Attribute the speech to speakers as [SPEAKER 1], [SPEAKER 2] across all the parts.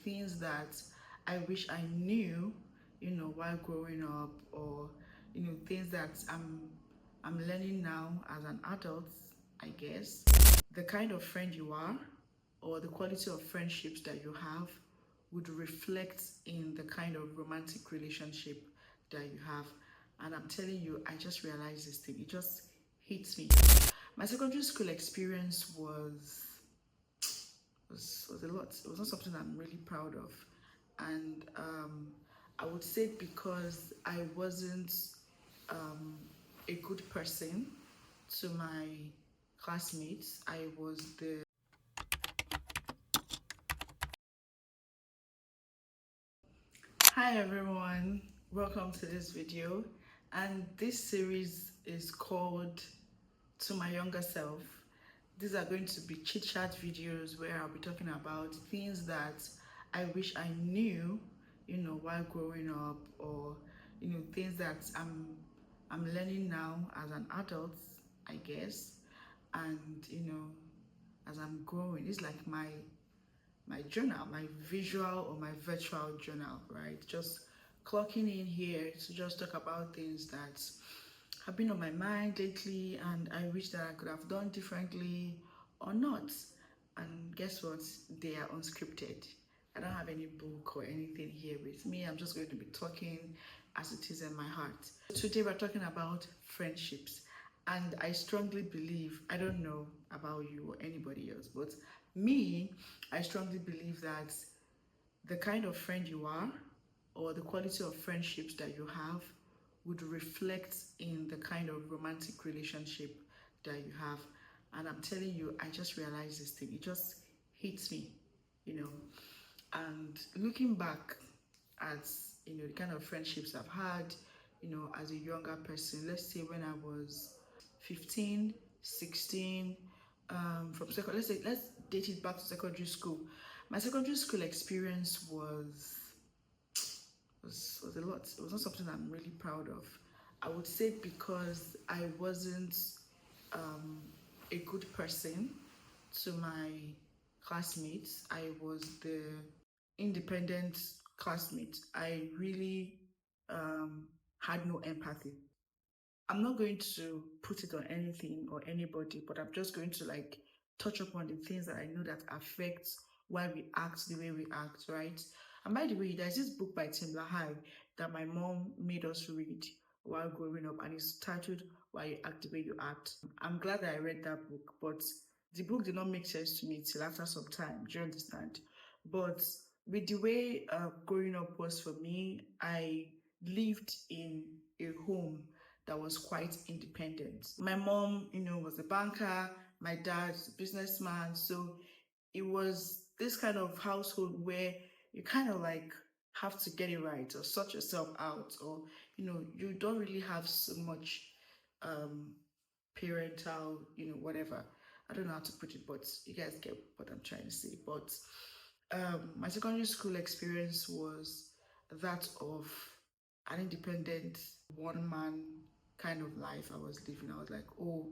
[SPEAKER 1] things that I wish I knew, while growing up, or things that I'm learning now as an adult, I guess. The kind of friend you are, or the quality of friendships that you have, would reflect in the kind of romantic relationship that you have. And I'm telling you, I just realized this thing. It just hits me. My secondary school experience was a lot. It was not something I'm really proud of, and I would say because I wasn't um, a good person to my classmates. I was the Hi everyone, welcome to this video, and this series is called To My Younger Self. These are going to be chit chat videos where I'll be talking about things that I wish I knew, while growing up, or things that I'm learning now as an adult, I guess, and as I'm growing. It's like my journal, my visual or my virtual journal, right? Just clocking in here to just talk about things that have been on my mind lately and I wish that I could have done differently or not. And guess what? They are unscripted. I don't have any book or anything here with me. I'm just going to be talking as it is in my heart. Today we're talking about friendships. And I strongly believe, I don't know about you or anybody else, but me, I strongly believe that the kind of friend you are, or the quality of friendships that you have, would reflect in the kind of romantic relationship that you have. And I'm telling you, I just realized this thing. It just hits me, you know. And looking back at, the kind of friendships I've had, as a younger person, let's say when I was 15, 16, from second, let's date it back to secondary school. My secondary school experience was a lot. It was not something I'm really proud of. I would say because I wasn't um, a good person to my classmates. I was the independent classmate. I really had no empathy. I'm not going to put it on anything or anybody, but I'm just going to like touch upon the things that I know that affect why we act the way we act, right? And by the way, there's this book by Tim LaHaye that my mom made us read while growing up, and it's titled Why You Act the Way You Act. I'm glad that I read that book, but the book did not make sense to me till after some time. Do you understand? But with the way growing up was for me, I lived in a home that was quite independent. My mom, was a banker, my dad's a businessman. So it was this kind of household where you kind of like have to get it right or sort yourself out, or you don't really have so much um parental, whatever. I don't know how to put it, but you guys get what I'm trying to say. But my secondary school experience was that of an independent one man kind of life I was living. I was like, oh,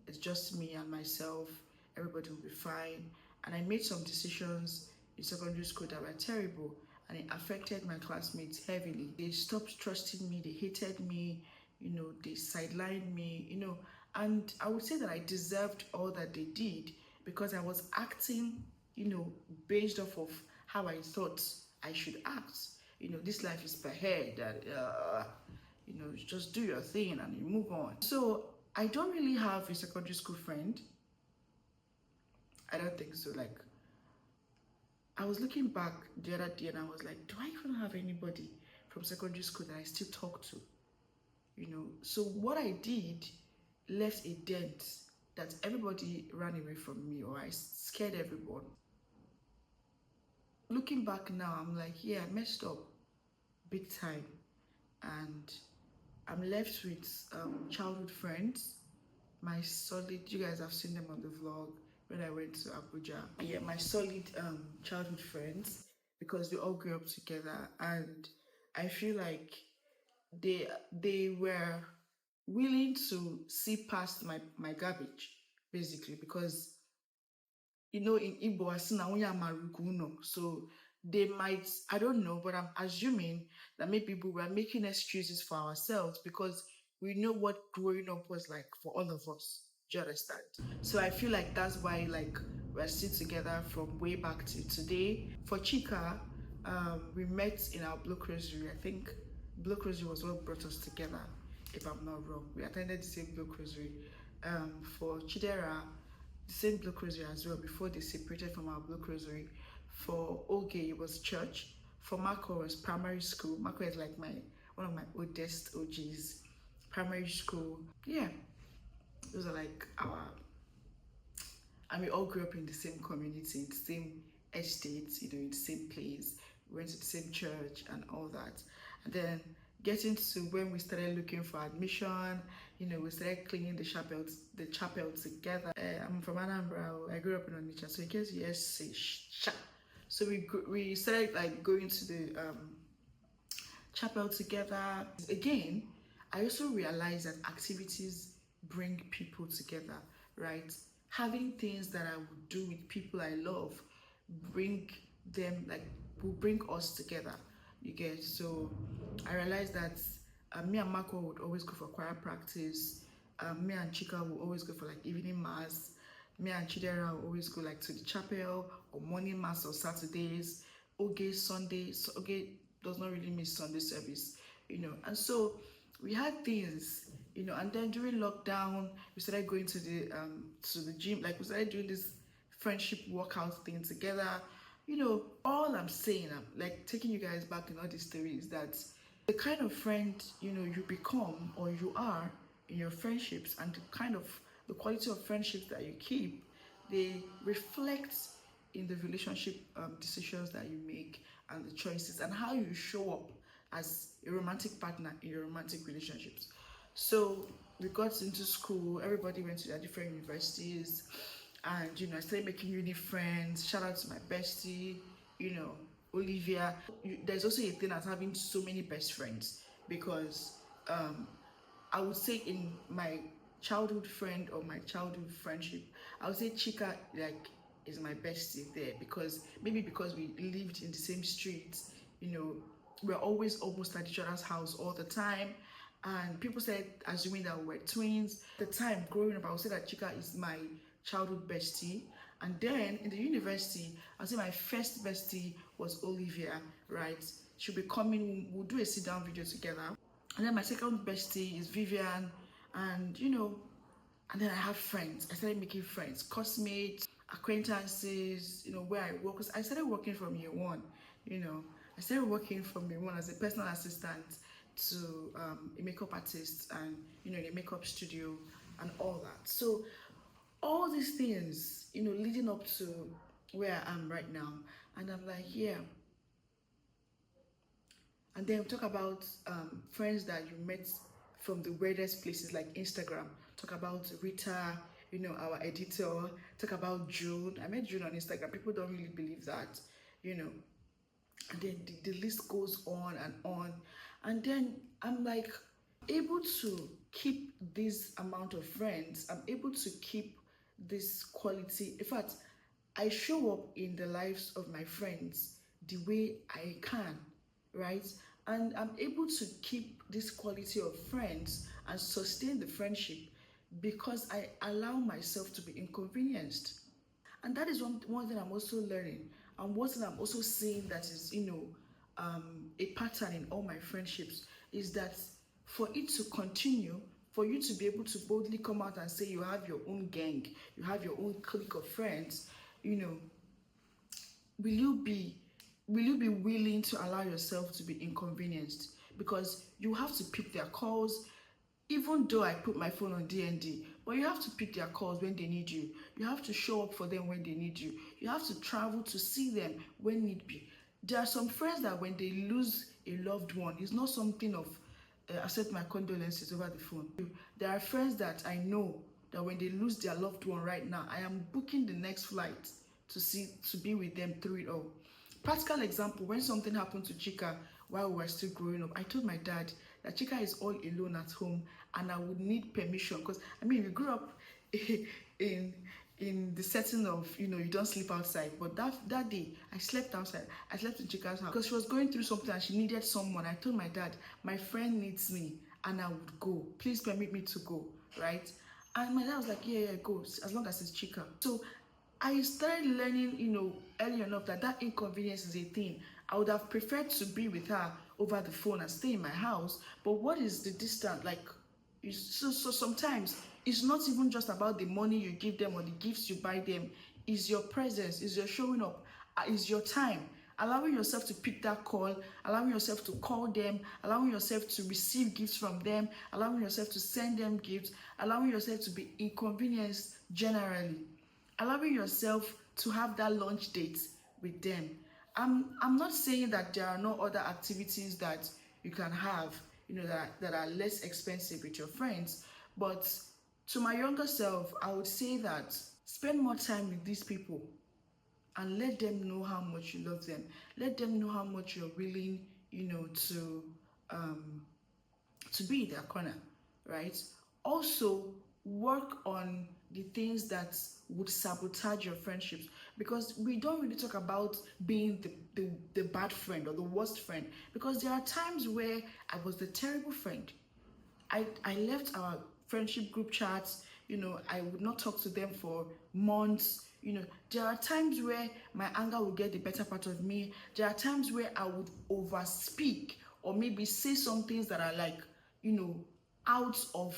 [SPEAKER 1] it's just me and myself, everybody will be fine. And I made some decisions in secondary school that were terrible, and it affected my classmates heavily. They stopped trusting me, they hated me, they sidelined me, and I would say that I deserved all that they did because I was acting, based off of how I thought I should act. This life is per head, that you just do your thing and you move on. So I don't really have a secondary school friend. I don't think so. Like, I was looking back the other day and I was like, do I even have anybody from secondary school that I still talk to? So what I did left a dent that everybody ran away from me, or I scared everyone. Looking back now, I'm like, yeah, I messed up big time. And I'm left with childhood friends, my solid, you guys have seen them on the vlog when I went to Abuja. Yeah, my solid childhood friends, because we all grew up together, and I feel like they were willing to see past my garbage, basically, because in Igbo, so they might, I don't know, but I'm assuming that maybe we were making excuses for ourselves because we know what growing up was like for all of us. Do you understand? So I feel like that's why like we're still together from way back to today. For Chika, we met in our Blue Rosary. I think Blue Rosary was what brought us together, if I'm not wrong. We attended the same Blue Rosary. For Chidera, the same Blue Rosary as well before they separated from our Blue Rosary. For Oge, it was church. For Marco, it was primary school. Marco is like one of my oldest OGs. Primary school. Yeah, those are like our, and we all grew up in the same community, in the same estate, in the same place. We went to the same church and all that. And then getting to when we started looking for admission, we started cleaning the chapel together. I'm from Anambra. I grew up in Onitsha, so in case you hear say sha. So we started like going to the chapel together. Again, I also realized that activities bring people together, right? Having things that I would do with people I love bring them, like, will bring us together. You get? So I realized that me and Marco would always go for choir practice. Me and Chika would always go for like evening mass. Me and Chidera would always go like to the chapel or morning mass or Saturdays. Oge Sunday. So Oge does not really miss Sunday service, And so we had things, and then during lockdown, we started going to the gym. Like we started doing this friendship workout thing together. All I'm saying, I'm like taking you guys back in all these stories, that the kind of friend you become or you are in your friendships, and the quality of friendships that you keep, they reflect in the relationship decisions that you make and the choices and how you show up as a romantic partner in your romantic relationships. So we got into school, everybody went to their different universities, and I started making uni friends. Shout out to my bestie, Olivia. There's also a thing as having so many best friends, because I would say in my childhood friend or my childhood friendship, I would say Chika like is my bestie there, because maybe because we lived in the same streets, we're always almost at each other's house all the time. And people said, assuming that we were twins. At the time growing up, I would say that Chika is my childhood bestie. And then in the university, I would say my first bestie was Olivia, right? She'll be coming, we'll do a sit down video together. And then my second bestie is Vivian. And and then I have friends. I started making friends, classmates, acquaintances, where I work. Because I started working from year one, I started working from year one as a personal assistant to a makeup artist, and in a makeup studio and all that. So all these things, leading up to where I am right now. And I'm like, yeah. And then we talk about friends that you met from the weirdest places like Instagram. Talk about Rita, our editor. Talk about June. I met June on Instagram. People don't really believe that, And then the list goes on and on. And then I'm like able to keep this amount of friends. I'm able to keep this quality. In fact, I show up in the lives of my friends the way I can, right? And I'm able to keep this quality of friends and sustain the friendship because I allow myself to be inconvenienced. And that is one thing I'm also learning. And one thing I'm also seeing that is, a pattern in all my friendships, is that for it to continue, for you to be able to boldly come out and say you have your own gang, you have your own clique of friends, will you be willing to allow yourself to be inconvenienced? Because you have to pick their calls. Even though I put my phone on DND, but you have to pick their calls when they need you. You have to show up for them when they need you. You have to travel to see them when need be. There are some friends that when they lose a loved one, it's not something of accept my condolences over the phone. There are friends that I know that when they lose their loved one right now, I am booking the next flight to be with them through it all. Practical example, when something happened to Chika while we were still growing up, I told my dad that Chika is all alone at home and I would need permission, because we grew up in in the setting of, you know, you don't sleep outside. But that day I slept outside. I slept in Chika's house because she was going through something and she needed someone. I told my dad, my friend needs me and I would go, please permit me to go, right? And my dad was like, yeah, go, as long as it's Chika. So I started learning, you know, early enough that inconvenience is a thing. I would have preferred to be with her over the phone and stay in my house, but what is the distance? Like, so sometimes it's not even just about the money you give them or the gifts you buy them. Is your presence, is your showing up, is your time, allowing yourself to pick that call, allowing yourself to call them, allowing yourself to receive gifts from them, allowing yourself to send them gifts, allowing yourself to be inconvenienced generally, allowing yourself to have that lunch date with them. I'm not saying that there are no other activities that you can have, you know, that are less expensive with your friends, but to my younger self, I would say that spend more time with these people and let them know how much you love them. Let them know how much you're willing, you know, to be in their corner, right? Also, work on the things that would sabotage your friendships, because we don't really talk about being the bad friend or the worst friend, because there are times where I was the terrible friend. I left our friendship group chats, you know, I would not talk to them for months. You know, there are times where my anger will get the better part of me. There are times where I would overspeak or maybe say some things that are like, you know, out of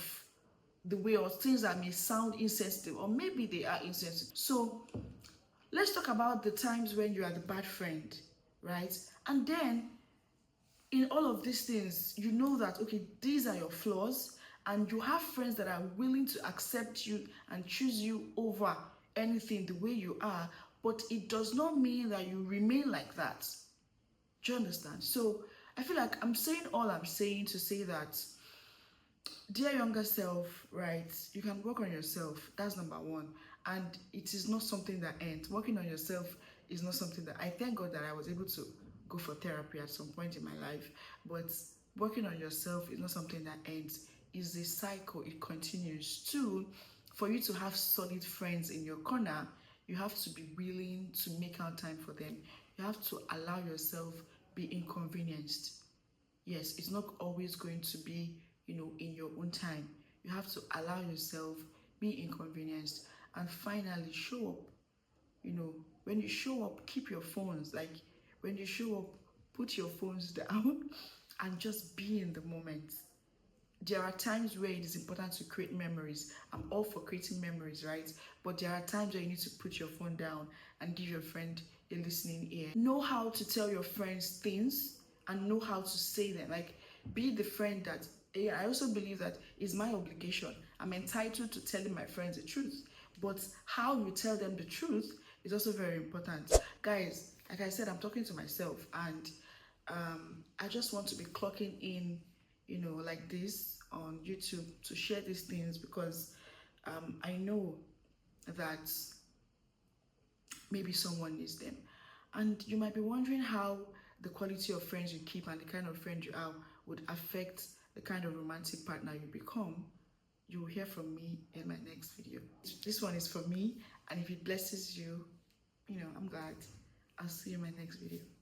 [SPEAKER 1] the way, or things that may sound insensitive, or maybe they are insensitive. So let's talk about the times when you are the bad friend, right? And then in all of these things, you know that, okay, these are your flaws, and you have friends that are willing to accept you and choose you over anything the way you are, but it does not mean that you remain like that. Do you understand? So I feel like I'm saying all I'm saying to say that, dear younger self, right, you can work on yourself. That's number one. And it is not something that ends. Working on yourself is not something that, I thank God that I was able to go for therapy at some point in my life. But working on yourself is not something that ends. It's a cycle. It continues. Two, for you to have solid friends in your corner, you have to be willing to make out time for them. You have to allow yourself be inconvenienced. Yes, it's not always going to be, you know, in your own time. You have to allow yourself be inconvenienced. And finally, show up. You know, when you show up, keep your phones. Like, when you show up, put your phones down and just be in the moment. There are times where it is important to create memories. I'm all for creating memories, right? But there are times where you need to put your phone down and give your friend a listening ear. Know how to tell your friends things and know how to say them. Like, be the friend that, yeah, I also believe that it's my obligation. I'm entitled to telling my friends the truth. But how you tell them the truth is also very important. Guys, like I said, I'm talking to myself, and I just want to be clocking in, you know, like this on YouTube to share these things, because I know that maybe someone needs them. And you might be wondering how the quality of friends you keep and the kind of friend you are would affect the kind of romantic partner you become. You will hear from me in my next video. This one is for me, and if it blesses you, you know, I'm glad. I'll see you in my next video.